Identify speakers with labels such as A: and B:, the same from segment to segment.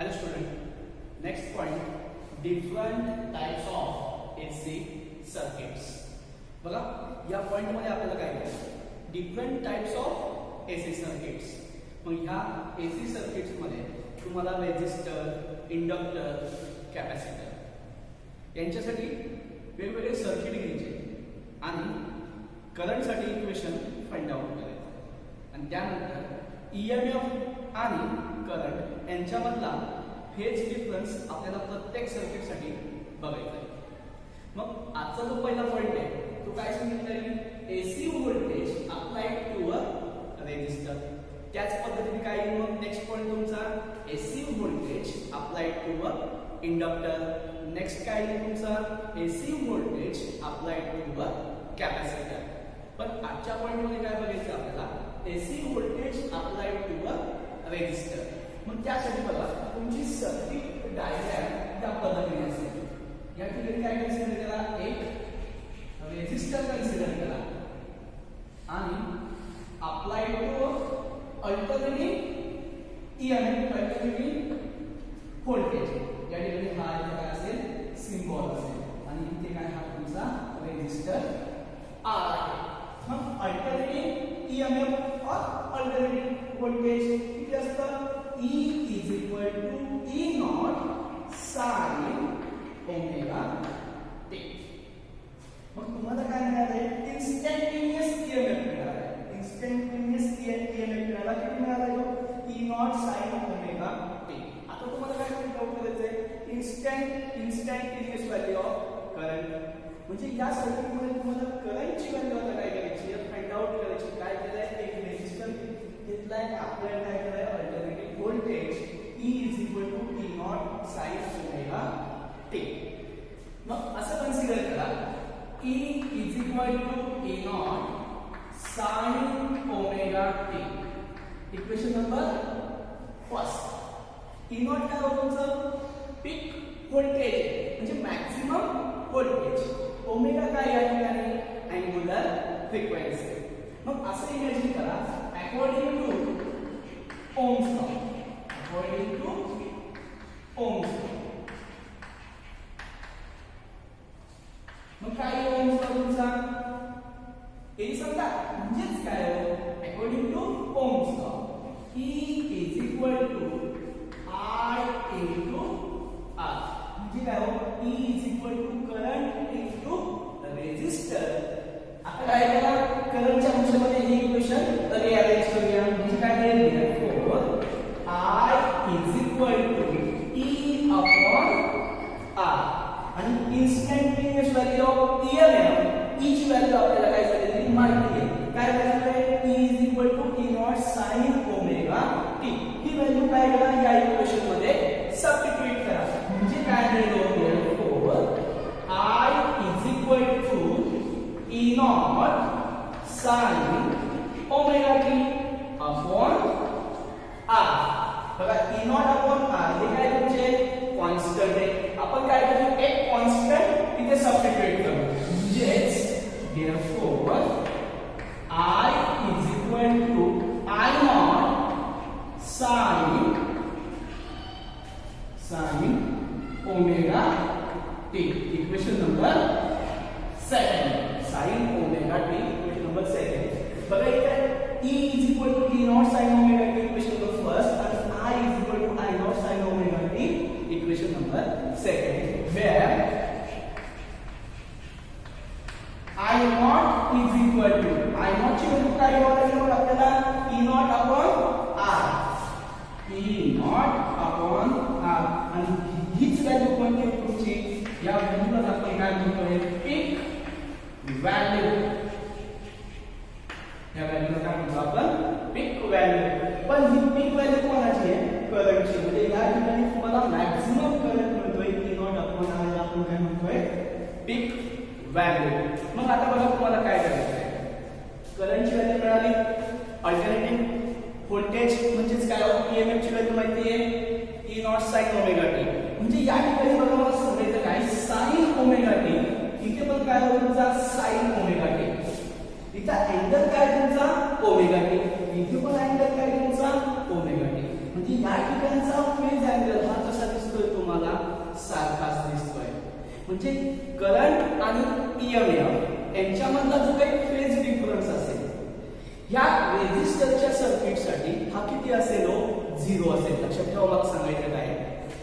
A: Hello student. Next point, different types of AC circuits. बघा या point मध्ये आपल्याला काय करायचं, different types of AC circuits. मग ह्या एसी सर्किट्स मध्ये तुम्हाला रेजिस्टर, इंडक्टर, कॅपॅसिटर यांच्यासाठी वेगवेगळे सर्किट घ्यायचे आणि करंट साठी इक्वेशन फाइंड आउट करायचं आणि त्यानंतर ईएमएफ आणि करंट यांच्यामधला फेज डिफरन्स आपल्याला प्रत्येक सर्किट साठी बघायचा आहे. मग आजचा जो पहिला पॉइंट आहे तो काय सांगितलं की AC voltage applied to a resistor. त्याच पद्धतीने काय येईल मग नेक्स्ट पॉइंट तुमचा AC voltage applied to a inductor. Next काय येईल तुमचा AC voltage applied to a capacitor. पण आजच्या पॉइंट मध्ये काय बघायचं आपल्याला, AC voltage applied to a resistor. मग त्यासाठी बघा तुमची सर्किट डायग्राम त्या पद्धतीने असेल. या ठिकाणी काय कन्सिडर करा, एक रेजिस्टर कन्सिडर करा आणि applied to alternating EMF, alternating voltage. या ठिकाणी हा काय असेल, सिम्बॉल असेल आणि इथे काय हा तुमचा रेजिस्टर आर आहे. मग अल्टरनेटिंग ईएमएफ और अल्टरनेटिंग व्होल्टेज किती असतं, E is equal to E naught sin omega t. मग तुम्हाला काय मिळाले, इन्स्टंटेनियस ईएमएफ मिळाला. इन्स्टंटेनियस ईएमएफ मिळाला. किती मिळाला, E naught sin omega t. आता तुम्हाला काय फाइंड आउट करायचंय, इन्स्टंटेनियस व्हॅल्यू ऑफ करंट. म्हणजे या सर्किट मध्ये तुम्हाला करंटची व्हॅल्यू आता काय करायची आहे, फाइंड आउट करायची. काय केलंय, एक रेजिस्टर घेतलाय, आपल्याला काय करायचं, alternating voltage E is equal to E naught sin omega t. मग असं कन्सिडर करा, E is equal to E naught sin omega t. Equation number first. E naught काय होतं तुमचं, पीक व्होल्टेज म्हणजे मॅक्सिमम व्होल्टेज. ओमेगा काय या ठिकाणी, अँगुलर फ्रिक्वेन्सी. मग असं इमॅजिन करा, according to Ohm's law, according to Ohm's law. मग काय ओम्स लॉ तुमचा, हे समजा म्हणजेच काय, according to Ohm's law E is equal to I into R. म्हणजे काय हो, E is equal to current into resistor. आता काय करा, करंटच्या अंशामध्ये हे इक्वेशन रिअरेंज करूया. म्हणजे काय मिळेल, I is equal to E upon R. आणि instantaneous value of EMF, E ची व्हॅल्यू आपल्याला काय झालेली माहिती आहे. काय झालेलं, E is equal to E naught sin omega t. He value काय करा, या इक्वेशन मध्ये सबस्टिट्यूट करा. म्हणजे काय मिळेल, I is equal to E naught sin omega t upon R. बघा E naught upon R हे काय तुमचे कॉन्स्टंट आहे. आपण काय करू, एक कॉन्स्टंट इथे सबस्टिट्यूट करू. म्हणजेच therefore I is equal to I naught sin omega t. Equation number second, sin omega t equation number second. बघा इथे E is equal to E naught sin omega t equation number first आणि I is equal to I naught sin omega t equation number second. where I naught is equal to, I naught ची value काय घ्यावी लागेल मग आपल्याला, E naught upon R. E naught upon R. आणि हीच value कोणती आहे तुमची, या व्हॅल्यूला आपण काय म्हणतोय, पीक व्हॅल्यू. या व्हॅल्यूला काय म्हणतो आपण, पीक व्हॅल्यू. पण ही पीक व्हॅल्यू कोणाची आहे, करंटची. म्हणजे या ठिकाणी तुम्हाला मॅक्सिमम करंट म्हणतोय, E naught upon R आपण काय म्हणतोय, पीक व्हॅल्यू. मग आता बघा तुम्हाला काय करायचं आहे, करंटची व्हॅल्यू मिळाली, अल्टरनेटिंग व्होल्टेज म्हणजेच काय, ईएमएफ ची व्हॅल्यू माहिती आहे, E naught sin omega t. म्हणजे या ठिकाणी बघा मला सांगायचं काय, sin omega t. इथे पण काय होतं तुमचा sin omega t. इथे अँगल काय तुमचा ओमेगा t. इथे पण अँगल काय तुमचा ओमेगा t. म्हणजे या ठिकाणचा फेज अँगल हा सारखाच दिसतोय. म्हणजे करंट आणि ईएमएफ यांच्यामधला जो काही फेज डिफरन्स असेल या रेझिस्टरच्या सर्किटसाठी हा किती असेल? 0 असेल. लक्षात ठेवा, मला सांगायचं काय,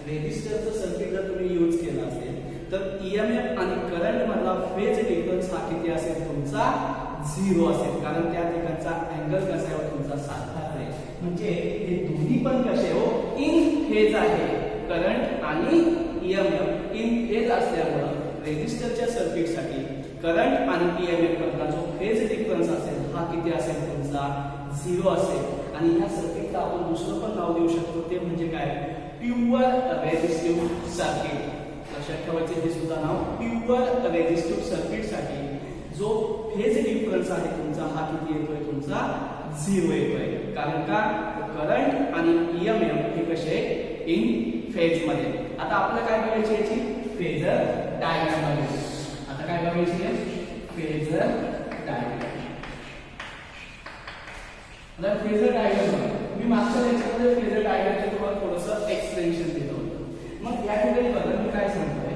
A: रेझिस्टरचं सर्किट जर तुम्ही यूज केलं असेल तर ईएमएफ आणि करंट मधला फेज डिफरन्स हा किती असेल? तुमचा 0 असेल. कारण त्या ठिकाणचा अँगल कसा आहे तुमचा सारखाच आहे. म्हणजे हे दोन्ही पण कसे हो? इन फेज आहे. करंट आणि ईएमएफ इन फेज असल्यामुळे रेझिस्टरच्या सर्किटसाठी करंट आणि ईएमएफ मधला जो फेज डिफरन्स असेल हा किती असेल? तुमचा 0 असेल. आणि ह्या सर्किटला आपण दुसरं पण नाव देऊ शकतो, ते म्हणजे काय? Pure resistive circuit. लक्षात ठेवायचे हे सुद्धा नाव. प्युअर रेझिस्टिव्ह सर्किटसाठी जो फेज डिफरन्स आहे तुमचा हा किती येतोय? तुमचा 0 येतोय. कारण का? करंट आणि ईएमएफ हे कसे इन फेज मध्ये. आता आपल्याला काय बघायची याची फेजर डायग्राम बघायची. आता काय बघायची आहे? Phasor diagram. आता फेजर डायग्राम मी मागच्या लेक्चरमध्ये फेजर डायग्रामचे तुम्हाला थोडंसं एक्सप्लेनेशन दिलं होतं. मग या ठिकाणी बघा मी काय सांगतोय,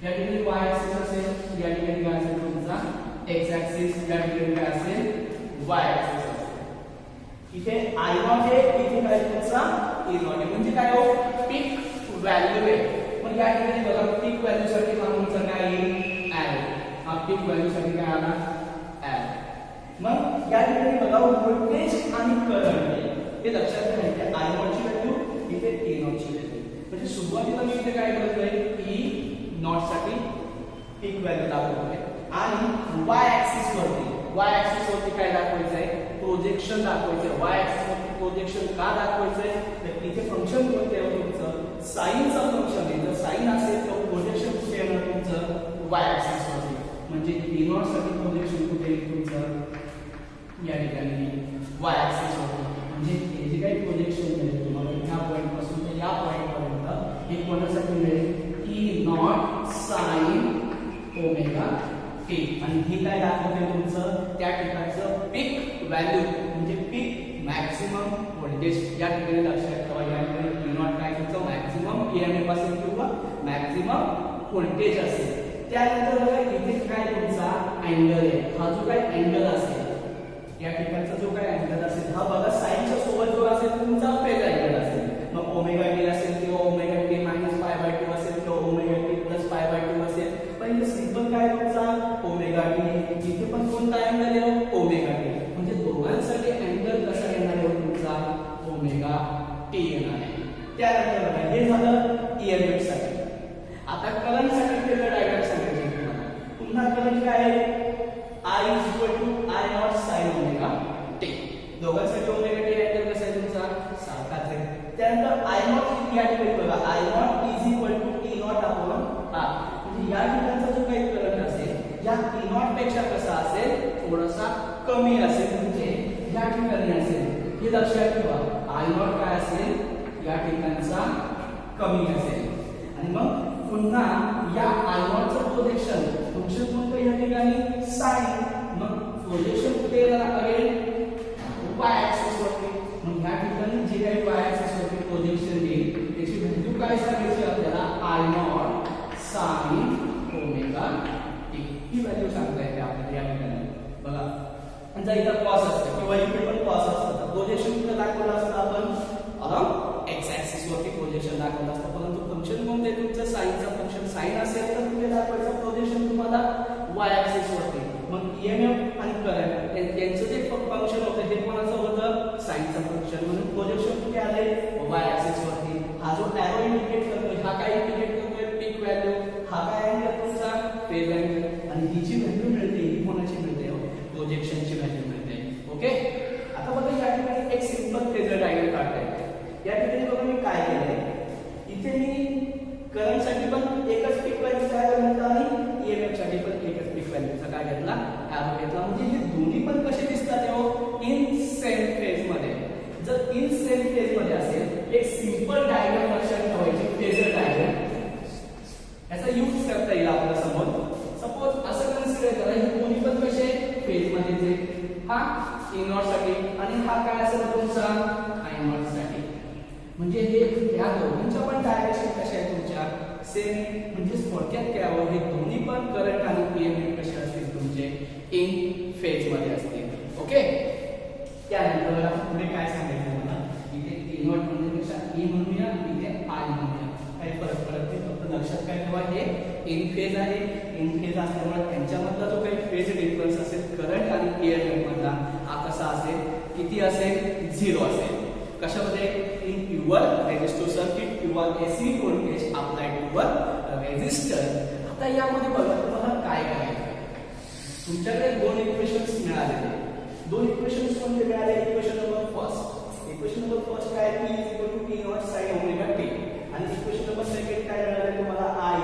A: या ठिकाणी y ऍक्सिस असेल, या ठिकाणी काय असेल तुमचा x ऍक्सिस, या ठिकाणी काय असेल y ऍक्सिस असेल. इथे I0 आहे, इथे काय तुमचा E0 आहे. म्हणजे काय हो? पीक व्हॅल्यू आहे. मग या ठिकाणी बघा पीक व्हॅल्यू साठी तुमचा काय येईल? L. हा पीक व्हॅल्यू साठी काय आला? L. मग या ठिकाणी बघा व्होल्टेज आणि करंट हे लक्षात घ्यायचे. I0 ची व्हॅल्यू, इथे E0 ची व्हॅल्यू. म्हणजे सुरुवातीला मी इथे काय करतोय? E0 साठी पीक व्हॅल्यू दाखवतोय आणि y ऍक्सिस वरती काय दाखवायचंय? प्रोजेक्शन दाखवायचंय. y ऍक्सिस वरती प्रोजेक्शन का दाखवायचंय? तर इथे फंक्शन कोणते आहे तुमचं? साइनचं फंक्शन आहे. जर साइन असेल तर प्रोजेक्शन कुठे येणार तुमचं? y ऍक्सिस वरती. म्हणजे E0 साठी प्रोजेक्शन कुठे येईल तुमचं? या ठिकाणी y ऍक्सिस वरती. म्हणजे हे जे काही प्रोजेक्शन मिळेल तुम्हाला या पॉइंट पासून ते या पॉइंट पर्यंत हे कोणासाठी मिळेल? E0 sin omega t. आणि हे काय दाखवते तुमचं? त्या ठिकाणचं पीक व्हॅल्यू म्हणजे पीक मॅक्सिमम व्होल्टेज. या ठिकाणी लक्षात ठेवा, या ठिकाणी E0 काय तुमचं मॅक्सिमम ईएमएफ असेल किंवा मॅक्सिमम व्होल्टेज असेल. त्यानंतर बघा इथे काय तुमचा अँगल आहे. हा जो काय अँगल असेल, या ठिकाणचा जो काय अँगल असेल हा बघा साइनच्या सोबत जो असेल तुमचा फेज अँगल असेल. मग ओमेगा टी असेल किंवा omega T minus pi by 2 असेल किंवा omega T plus pi by 2 असेल. पण इथे सिंपल काय तुमचा ओमेगा टी. इथे पण कोणता अँगल आहे? Omega T. म्हणजे दोघांसाठी अँगल कसा येणार आहे तुमचा? ओमेगा टी येणार आहे. त्यानंतर बघा हे झालं ईएमएफ साठी. आता करंट साठी फेजर डायग्राम सांगायचे तुम्हाला. पुन्हा करंट काय आहे? I I0 sin omega T. दोघांसाठी ओमेगा टी अँगल कसा आहे तुमचा? सारखाच आहे. त्यानंतर I0 या ठिकाणी बघा I0 E0 अपॉन R. म्हणजे या ठिकाणचा जो काही करंट असेल या E0 पेक्षा कसा असेल? थोडासा कमी असेल. म्हणजे या ठिकाणी असेल. हे लक्षात ठेवा, I0 काय असेल? या ठिकाणचा कमी असेल. आणि मग पुन्हा या I0 चं प्रोजेक्शन फंक्शन कोणतं या ठिकाणी? साइन. मग प्रोजेक्शन कुठे येणार? अगेन y ऍक्सिस वरती. मग या ठिकाणी जे काही y ऍक्सिस वरती प्रोजेक्शन येईल त्याची व्हॅल्यू काय सांगायची आपल्याला? I0 sin omega t. ही व्हॅल्यू सांगता येते आपल्याला या ठिकाणी. बघा आणि जर इथं कॉस असतं किंवा इथे पण कॉस असतं तर प्रोजेक्शन कुठे दाखवलं असतं आपण? अलॉंग एक्स ऍक्सिस वरती प्रोजेक्शन दाखवलं असतं. परंतु फंक्शन कोणते तुमचं? साइनचं फंक्शन. साइन असेल तर कुठे दाखवायचं प्रोजेक्शन तुम्हाला? y ऍक्सिस वरती. मग ईएमएफ आणि करंट यांचं जे फंक्शन होतं हे कोणाचं होतं? साइनचं फंक्शन. म्हणून प्रोजेक्शन कुठे आले? y ऍक्सिस वरती. हा जो एरो इंडिकेट करतोय हा काय इंडिकेट करतोय? पीक व्हॅल्यू. हा काय अँगल तुमचा? Phase angle. आणि ही जी व्हॅल्यू मिळते ही कोणाची मिळते? प्रोजेक्शनची व्हॅल्यू मिळते. ओके. आता बघा या ठिकाणी एक सिंपल फेजर डायग्राम काढता येते. या ठिकाणी बघा मी काय केलंय, इथे मी करंट साठी पण एकच पीक व्हॅल्यूचा एरो घेतला आणि ईएमएफ साठी पण एकच पीक व्हॅल्यूचा काय घेतला? एरो घेतला. म्हणजे हे दोन्ही पण कसे दिसतात? इन सेम फेज मध्ये. जर इन सेम फेज मध्ये असेल एक सिंपल डायग्राम लक्षात ठेवायची फेजर डायग्राम. याचा यूज करता येईल आपल्या समोर. सपोज असं कन्सिडर करा हे दोन्ही पण कसे फेज मध्ये जे हा E0 साठी आणि हा काय असेल तुमचा I0 साठी. म्हणजे हे या दोन्हीच्या पण डायरेक्शन कशा आहेत तुमच्या सेम, म्हणजे थोडक्यात काय हवं, हे दोन्ही पण करंट आणि ईएमएफ कसे असतील तुमचे इन फेज मध्ये असतील. ओके, त्यानंतर पुढे काय सांगायचं मला, इथे E नॉट म्हणण्यापेक्षा E म्हणूया, इथे I म्हणूया, काही फरक पडत नाही. फक्त लक्षात काय ठेवा, हे इन फेज आहे. इन फेज असल्यामुळे त्यांच्यामधला जो काही फेज डिफरन्स असेल करंट आणि ईएमएफ मधला, हा कसा असेल, किती असेल, 0 असेल. कशामध्ये, इन प्युअर रेजिस्टिव्ह सर्किट किंवा AC voltage applied to a resistor. आता यामध्ये बघा तुम्हाला काय करायचं, तुमच्याकडे दोन इक्वेशन्स मिळालेले. दोन इक्वेशन्स कोणते मिळाले, इक्वेशन नंबर फर्स्ट काय, P T not sin omega t, आणि इक्वेशन नंबर सेकंड काय मिळाले तुम्हाला, I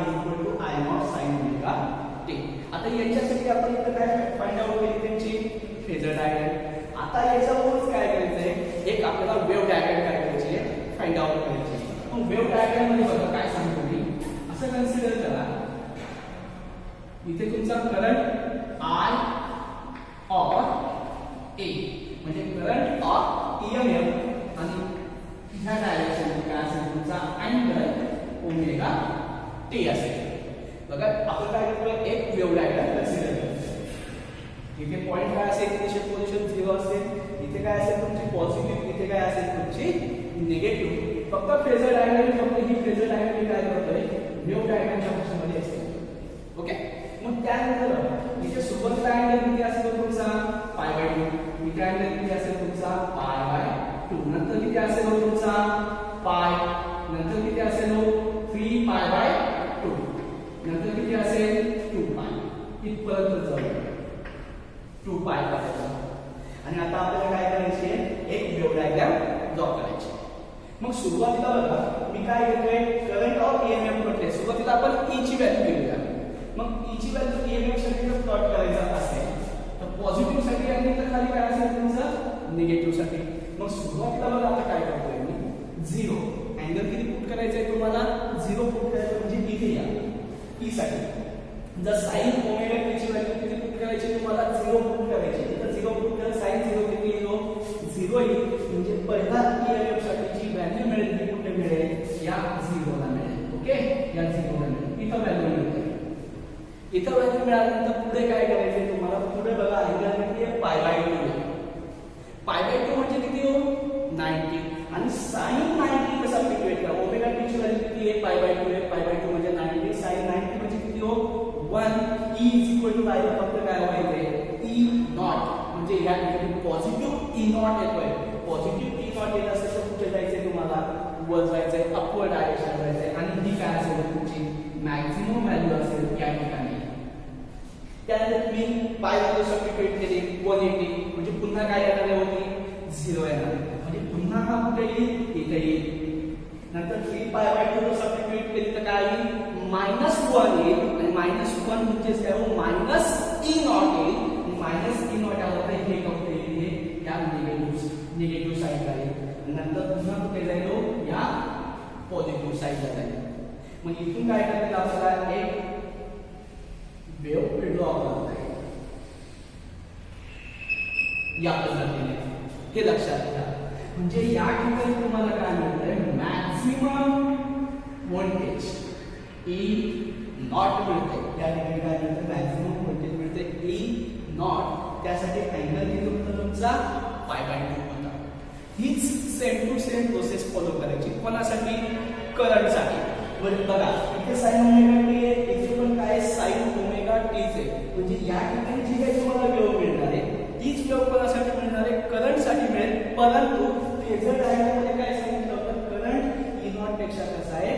A: I0 sin omega t. आता याच्यासाठी आपण इथे काय फाइंड आउट केली, त्यांची फेजर डायग्राम. आता याच्यावरच काय करायचंय, एक आपल्याला वेव्ह डायग्राम काय करायची आहे, फाइंड आउट करायची. मग वेव्ह डायग्राम मध्ये बघा काय सांगतो मी, असं कन्सिडर करा, इथे तुमचा करंट I और A म्हणजे करंट और ईएमएफ, आणि ह्या डायरेक्शन काय असेल तुमचा अँगल ओमेगा टी असेल. बघा आपण काय करतोय, एक वेव्ह डायग्राम कन्सिडर करतो. इथे पॉइंट काय असेल, इनिशियल पोझिशन 0 असेल, इथे काय असेल तुमची पॉझिटिव्ह, इथे काय असेल तुमची निगेटिव्ह. फक्त फेजर डायग्राम, फक्त ही फेजर डायग्राम मी काय करतोय, वेव्ह डायग्रामच्या भाषेमध्ये असते. ओके, मग त्यानंतर इथे सुरुवातीला अँगल किती असेल तुमचा π/2, इथे अँगल किती असेल तुमचा π/2, नंतर किती असेल तुमचा पाय, नंतर किती असेल 3π/2, नंतर किती असेल 2π, इथपर्यंत जाऊ 2π पर्यंत. आणि आता आपल्याला काय करायचे, एक वेव्ह डायग्राम ड्रॉ करायची. मग सुरुवातीला बघा मी काय घेतोय, करंट और ईएमएफ म्हटले. सुरुवातीला आपण E ची व्हॅल्यू घेऊया. मग E ची व्हॅल्यू ईएमएफ साठी जर प्लॉट करायचा असेल तर पॉझिटिव्ह साठी आणि तर खाली काय असेल तुमचं निगेटिव्ह साठी. मग सुरुवातीला बघा आता काय करतोय मी, 0 अँगल किती पुट करायचं आहे तुम्हाला, 0 पुट करायचं, म्हणजे इथे या E साठी जर sin ओमेगा t ची व्हॅल्यू किती पुट करायची तुम्हाला, 0 पुट करायची. तर 0 पुट केलं sin 0 किती येतो, 0 येईल. म्हणजे पहिला ईएमएफ साठीची व्हॅल्यू मिळेल ती कुठे मिळेल, या 0 ला मिळेल. ओके, या 0 ला मिळेल, इथं व्हॅल्यू मिळते. इथं व्हॅल्यू मिळाल्यानंतर पुढे काय करायचंय तुम्हाला, पुढे बघा अँगल किती आहे, π/2. π/2 म्हणजे किती हो, 90, आणि sin 90 कसा कॅल्क्युलेट करा, ओमेगा t ची व्हॅल्यू किती आहे, π/2 आहे. π/2 म्हणजे 90, sin 90 म्हणजे किती हो, 1. E काय फक्त काय व्हायचंय, E0, म्हणजे या ठिकाणी पॉझिटिव्ह E0 येतोय. पॉझिटिव्ह E0 येत असेल तर कुठे जायचंय तुम्हाला, वर जायचंय, अपवर्ड डायरेक्शन जायचंय. आणि ही काय असेल तुमची मॅक्सिमम व्हॅल्यू असेल या ठिकाणी. त्यानंतर मी पाय व्हॅल्यू सबस्टिट्यूट केली 180, म्हणजे पुन्हा काय येणार होती, 0 येणार, म्हणजे पुन्हा हा कुठे येईल, इथे येईल. नंतर 3π/2 सबस्टिट्यूट केली तर काय येईल, -1 येईल. आणि -1 म्हणजे काय हो, -E0 येईल. -E0 आलं तर हे कुठे येईल, हे या निगेटिव्ह साईडला येईल. नंतर पुन्हा कुठे जाईल, या पॉझिटिव्ह साईडला जाईल. मग इथून काय करायचं आपल्याला, एक वेव्ह ड्रॉ करता येईल या पद्धतीने. हे लक्षात घ्या, म्हणजे या ठिकाणी तुम्हाला काय मिळतंय, मॅक्सिमम व्होल्टेज E0 मिळते. या ठिकाणी काय मिळतं, मॅक्सिमम व्होल्टेज मिळते E0. त्यासाठी अँगल किती होता तुमचा, π/2 होता. हीच same to same process follow करायची. कोणासाठी, करंट साठी. बघा इथे sin ओमेगा t आहे, इथे पण काय sin ओमेगा t चे, म्हणजे या ठिकाणी जी काही तुम्हाला वेव्ह मिळणार आहे तीच वेव्ह कोणासाठी मिळणार आहे, करंट साठी मिळेल. परंतु फेजर डायग्राम मध्ये काय सांगितलं होतं, करंट E0 पेक्षा कसा आहे,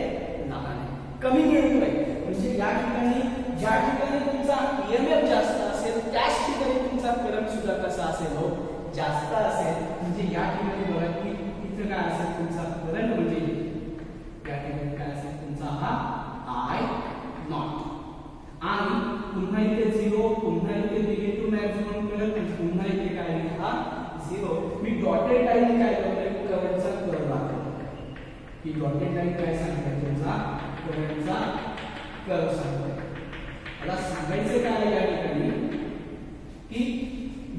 A: लहान आहे, कमी मिळतोय. म्हणजे या ठिकाणी ज्या ठिकाणी तुमचा ईएमएफ जास्त असेल त्याच ठिकाणी तुमचा करंट सुद्धा कसा असेल, हो जास्त असेल. म्हणजे या ठिकाणी बघा की इथे काय असेल तुमचा करंट, म्हणजे या ठिकाणी काय असेल तुमचा हा I0. आणि पुन्हा इथे 0, पुन्हा इथे निगेटिव्ह मॅक्सिमम करंट, आणि पुन्हा इथे काय आहे, हा 0. मी डॉटेड लाईन काय करतोय, करंटचा कर्व दाखवतो. ही डॉटेड लाईन काय सांगते, तुमचा करंटचा कर्व सांगते. मला सांगायचं काय या ठिकाणी, की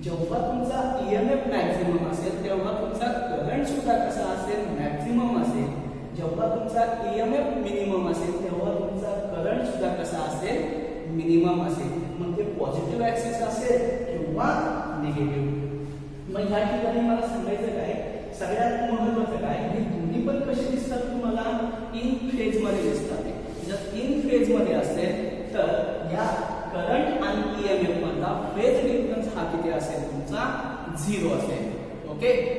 A: जेव्हा तुमचा ईएमएफ मॅक्सिमम असेल तेव्हा तुमचा करंट सुद्धा कसा असेल, मॅक्सिमम असेल. जेव्हा तुमचा ईएमएफ मिनिमम असेल तेव्हा तुमचा करंट सुद्धा कसा असेल, मिनिमम असेल. मग ते पॉझिटिव्ह ऍक्सिस असेल किंवा निगेटिव्ह. मग ह्या ठिकाणी मला सांगायचं काय, सगळ्यात महत्त्वाचं काय, हे दोन्ही पण कसे दिसतात तुम्हाला, इन फेज मध्ये दिसतात. जर इन फेज मध्ये असेल तर या करंट आणि ईएमएफ मधला फेज डिफरन्स हा किती असेल तुमचा 0 असेल. ओके.